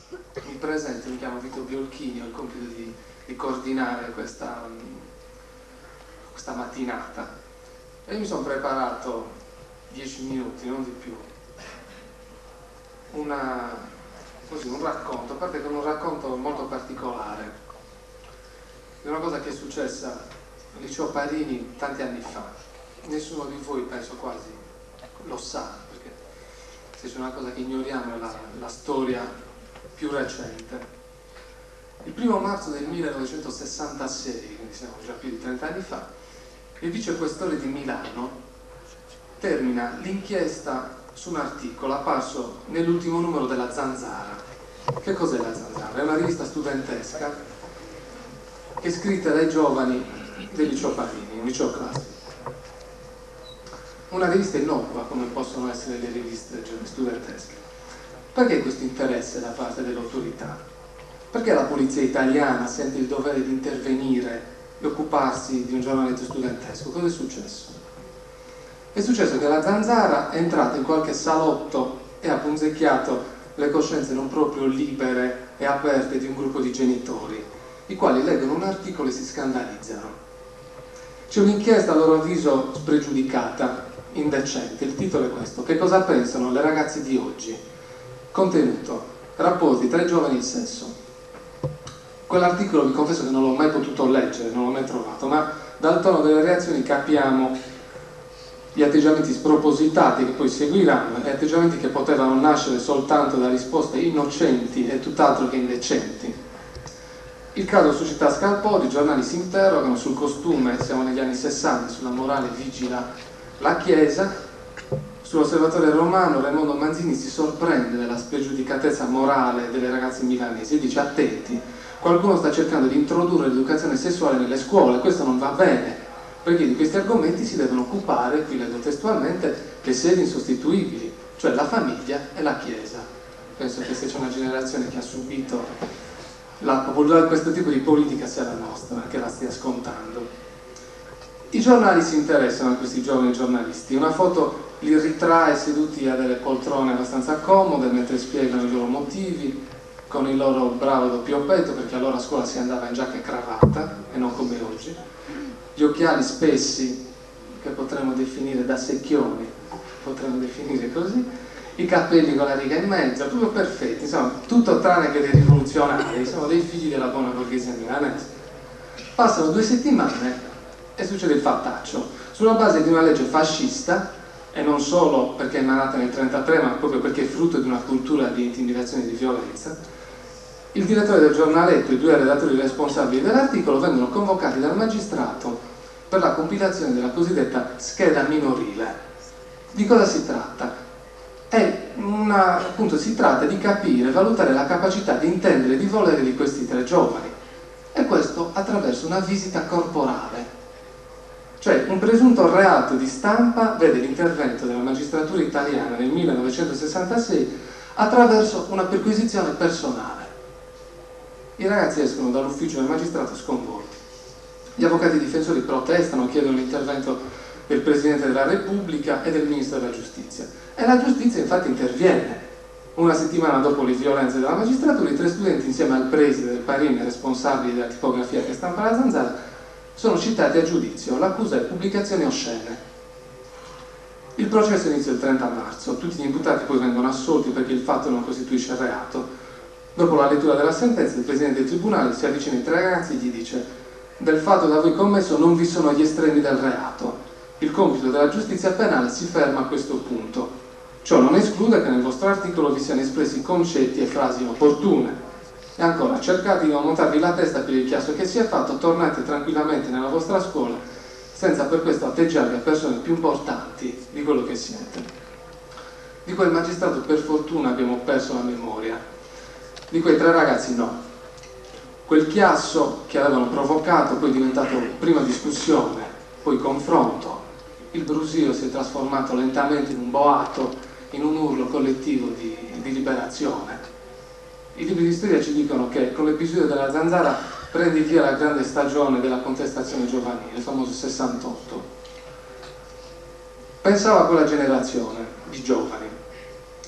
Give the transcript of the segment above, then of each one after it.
mi presento, mi chiamo Vito Biolchini, ho il compito di coordinare questa mattinata e mi sono preparato 10 minuti, non di più, un racconto, a parte che è un racconto molto particolare di una cosa che è successa al liceo Parini tanti anni fa. Nessuno di voi, penso quasi, lo sa, perché se c'è una cosa che ignoriamo è la storia più recente. Il 1° marzo del 1966, quindi siamo già più di 30 anni fa, il vicequestore di Milano termina l'inchiesta su un articolo apparso nell'ultimo numero della Zanzara. Che cos'è la Zanzara? È una rivista studentesca che è scritta dai giovani del liceo Parini, un liceo classico. Una rivista innocua, come possono essere le riviste studentesche. Perché questo interesse da parte delle autorità? Perché la polizia italiana sente il dovere di intervenire e occuparsi di un giornaletto studentesco? Cosa è successo? È successo che la Zanzara è entrata in qualche salotto e ha punzecchiato le coscienze non proprio libere e aperte di un gruppo di genitori, i quali leggono un articolo e si scandalizzano. C'è un'inchiesta a loro avviso spregiudicata, indecente. Il titolo è questo: che cosa pensano le ragazze di oggi? Contenuto: rapporti tra i giovani e il sesso. Quell'articolo vi confesso che non l'ho mai potuto leggere, non l'ho mai trovato, ma dal tono delle reazioni capiamo gli atteggiamenti spropositati che poi seguiranno, e atteggiamenti che potevano nascere soltanto da risposte innocenti e tutt'altro che indecenti. Il caso suscita scalpori, i giornali si interrogano sul costume, siamo negli anni 60, sulla morale vigila la Chiesa. Sull'Osservatore Romano Raimondo Manzini si sorprende della spregiudicatezza morale delle ragazze milanesi e dice: attenti, qualcuno sta cercando di introdurre l'educazione sessuale nelle scuole, questo non va bene, perché di questi argomenti si devono occupare, qui leggo testualmente, le sedi insostituibili, cioè la famiglia e la Chiesa. Penso che se c'è una generazione che ha subito questo tipo di politica sia la nostra, che la stia scontando. I giornali si interessano a questi giovani giornalisti. Una foto li ritrae seduti a delle poltrone abbastanza comode mentre spiegano i loro motivi, con il loro bravo doppio petto, perché allora a scuola si andava in giacca e cravatta e non come oggi, gli occhiali spessi che potremmo definire da secchioni, potremmo definire così, i capelli con la riga in mezzo, proprio perfetti, insomma, tutto tranne che dei rivoluzionari, sono dei figli della buona borghesia milanese. Passano 2 settimane e succede il fattaccio. Sulla base di una legge fascista, e non solo perché è emanata nel 1933, ma proprio perché è frutto di una cultura di intimidazione e di violenza, il direttore del giornaletto e i 2 redattori responsabili dell'articolo vengono convocati dal magistrato per la compilazione della cosiddetta scheda minorile. Di cosa si tratta? Appunto, si tratta di capire, valutare la capacità di intendere e di volere di questi 3 giovani, e questo attraverso una visita corporale. Cioè, un presunto reato di stampa vede l'intervento della magistratura italiana nel 1966 attraverso una perquisizione personale. I ragazzi escono dall'ufficio del magistrato sconvolti. Gli avvocati difensori protestano, chiedono l'intervento del Presidente della Repubblica e del Ministro della Giustizia. E la giustizia infatti interviene. Una settimana dopo le violenze della magistratura, i 3 studenti, insieme al preside del Parini, responsabili della tipografia che stampa la Zanzara, sono citati a giudizio. L'accusa è pubblicazioni oscene. Il processo inizia il 30 marzo. Tutti gli imputati poi vengono assolti perché il fatto non costituisce reato. Dopo la lettura della sentenza, il Presidente del Tribunale si avvicina ai 3 ragazzi e gli dice: del fatto da voi commesso non vi sono gli estremi del reato. Il compito della giustizia penale si ferma a questo punto. Ciò non esclude che nel vostro articolo vi siano espressi concetti e frasi inopportune. E ancora, cercate di non montarvi la testa per il chiasso che si è fatto, tornate tranquillamente nella vostra scuola, senza per questo atteggiarvi a persone più importanti di quello che siete. Di quel magistrato per fortuna abbiamo perso la memoria, di quei 3 ragazzi no. Quel chiasso che avevano provocato poi è diventato prima discussione, poi confronto. Il brusio si è trasformato lentamente in un boato, in un urlo collettivo di liberazione. I libri di storia ci dicono che con l'episodio della Zanzara prende via la grande stagione della contestazione giovanile, il famoso 68. Pensavo a quella generazione di giovani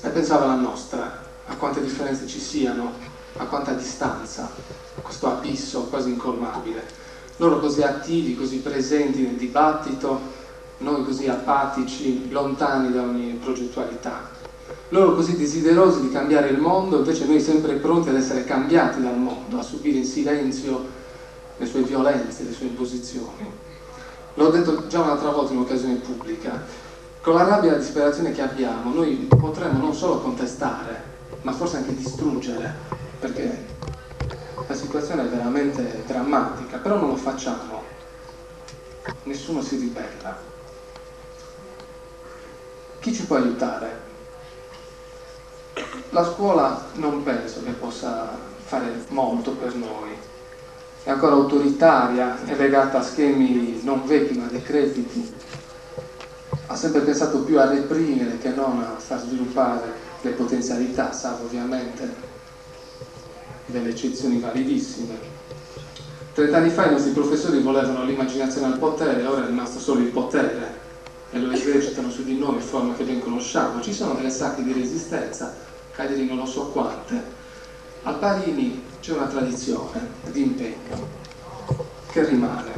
e pensavo alla nostra, a quante differenze ci siano, a quanta distanza, questo abisso quasi incolmabile. Loro così attivi, così presenti nel dibattito, noi così apatici, lontani da ogni progettualità. Loro così desiderosi di cambiare il mondo, invece noi sempre pronti ad essere cambiati dal mondo, a subire in silenzio le sue violenze, le sue imposizioni. L'ho detto già un'altra volta in un'occasione pubblica, con la rabbia e la disperazione che abbiamo noi potremmo non solo contestare, ma forse anche distruggere, perché la situazione è veramente drammatica, però non lo facciamo, nessuno si ribella. Chi ci può aiutare? La scuola non penso che possa fare molto per noi, è ancora autoritaria, è legata a schemi non vecchi ma decrepiti, ha sempre pensato più a reprimere che non a far sviluppare le potenzialità, salvo ovviamente delle eccezioni validissime. 30 anni fa i nostri professori volevano l'immaginazione al potere, ora è rimasto solo il potere e lo esercitano su di noi in forma che ben conosciamo. Ci sono delle sacche di resistenza, Cagliari non lo so quante. Al Parini c'è una tradizione di impegno che rimane,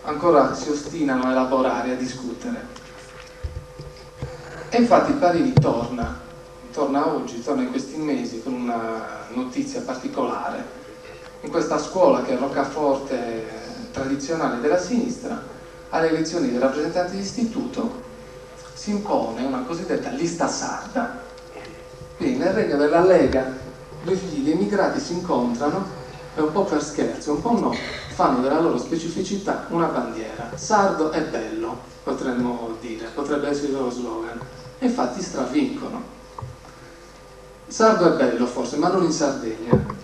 ancora si ostinano a elaborare, a discutere. E infatti il Parini torna oggi, torna in questi mesi con una notizia particolare. In questa scuola che è roccaforte tradizionale della sinistra, alle elezioni dei rappresentanti di istituto si impone una cosiddetta lista sarda. Quindi nel regno della Lega due figli di emigranti si incontrano e un po' per scherzo, un po' no, fanno della loro specificità una bandiera. Sardo è bello, potremmo dire, potrebbe essere il loro slogan. E infatti stravincono. Sardo è bello forse, ma non in Sardegna.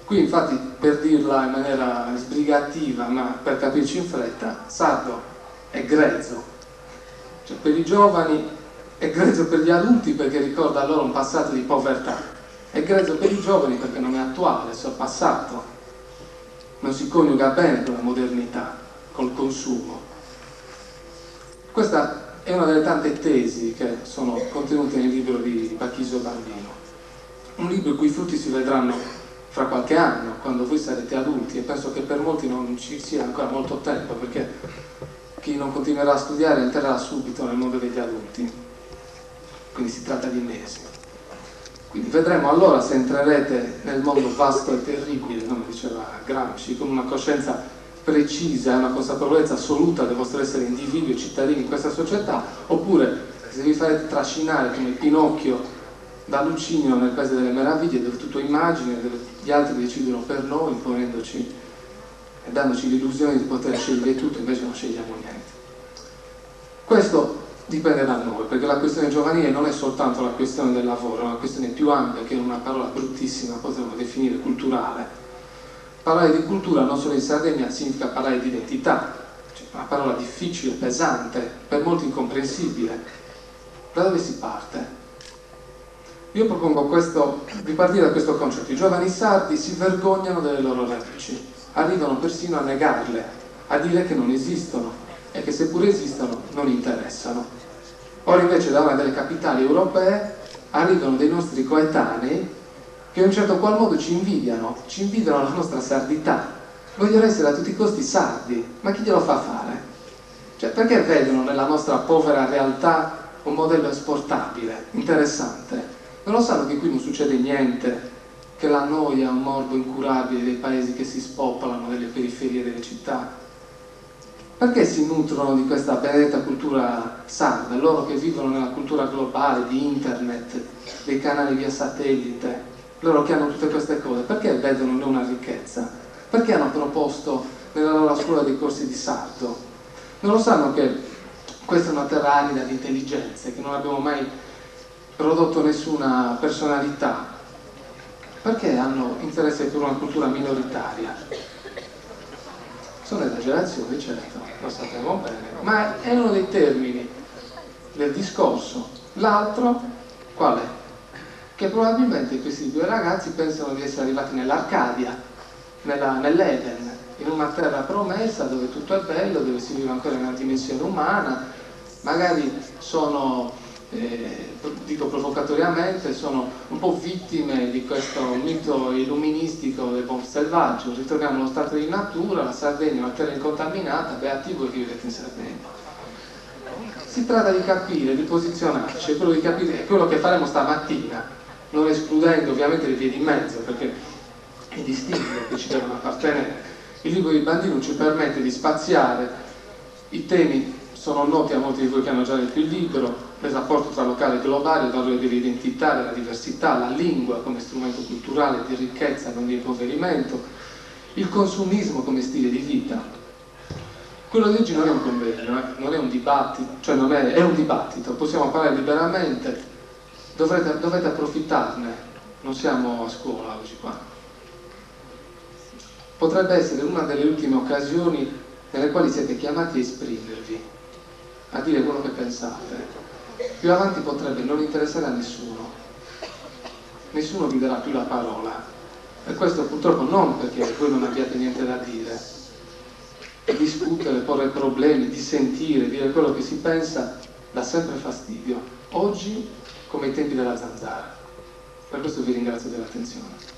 Qui infatti, per dirla in maniera sbrigativa, ma per capirci in fretta, sardo è grezzo. Cioè per i giovani è grezzo, per gli adulti perché ricorda a loro un passato di povertà. È grezzo per i giovani perché non è attuale, è sorpassato. Non si coniuga bene con la modernità, col consumo. Questa è una delle tante tesi che sono contenute nel libro di Bacchisio Bambino. Un libro i cui frutti si vedranno fra qualche anno, quando voi sarete adulti, e penso che per molti non ci sia ancora molto tempo, perché chi non continuerà a studiare entrerà subito nel mondo degli adulti, quindi si tratta di mesi. Quindi vedremo allora se entrerete nel mondo vasto e terribile, come diceva Gramsci, con una coscienza precisa e una consapevolezza assoluta del vostro essere individui e cittadini in questa società, oppure se vi farete trascinare come Pinocchio da Lucinio nel Paese delle Meraviglie, dove tutto è immagine, dove gli altri decidono per noi, imponendoci e dandoci l'illusione di poter scegliere tutto, invece non scegliamo niente. Questo dipende da noi, perché la questione giovanile non è soltanto la questione del lavoro, è una questione più ampia che in una parola bruttissima potremmo definire culturale. Parlare di cultura non solo in Sardegna significa parlare di identità, cioè una parola difficile, pesante, per molti incomprensibile. Da dove si parte? Io propongo di partire da questo concetto. I giovani sardi si vergognano delle loro radici, arrivano persino a negarle, a dire che non esistono e che seppur esistono non interessano. Ora invece da una delle capitali europee arrivano dei nostri coetanei che in un certo qual modo ci invidiano la nostra sardità. Vogliono essere a tutti i costi sardi, ma chi glielo fa fare? Cioè, perché vedono nella nostra povera realtà un modello esportabile, interessante? Non lo sanno che qui non succede niente, che la noia è un morbo incurabile dei paesi che si spopolano, delle periferie delle città? Perché si nutrono di questa benedetta cultura sarda, loro che vivono nella cultura globale di internet, dei canali via satellite, loro che hanno tutte queste cose? Perché vedono in noi una ricchezza? Perché hanno proposto nella loro scuola dei corsi di sardo? Non lo sanno che questa è una terra arida di intelligenze, che non abbiamo mai prodotto nessuna personalità? Perché hanno interesse per una cultura minoritaria? Sono esagerazioni, certo, lo sappiamo bene, ma è uno dei termini del discorso. L'altro, qual è? Che probabilmente questi due ragazzi pensano di essere arrivati nell'Arcadia, nell'Eden, in una terra promessa dove tutto è bello, dove si vive ancora in una dimensione umana, magari sono dico provocatoriamente, sono un po' vittime di questo mito illuministico del buon selvaggio. Ritorniamo allo stato di natura, la Sardegna è una terra incontaminata, beati voi che vivete in Sardegna. Si tratta di capire, di posizionarci, è quello che faremo stamattina, non escludendo ovviamente le vie di mezzo, perché i distinguo che ci devono appartenere. Il libro di Bandino ci permette di spaziare, i temi sono noti a molti di voi che hanno già letto il libro, il rapporto tra locale e globale, il valore dell'identità, della diversità, la lingua come strumento culturale di ricchezza, non di impoverimento, il consumismo come stile di vita. Quello di oggi non è un convegno, non è un dibattito, cioè è un dibattito, possiamo parlare liberamente, dovete approfittarne, non siamo a scuola oggi qua. Potrebbe essere una delle ultime occasioni nelle quali siete chiamati a esprimervi, a dire quello che pensate. Più avanti potrebbe non interessare a nessuno, nessuno vi darà più la parola, e questo purtroppo non perché voi non abbiate niente da dire. Discutere, porre problemi, dissentire, dire quello che si pensa dà sempre fastidio, oggi come ai tempi della zanzara. Per questo vi ringrazio dell'attenzione.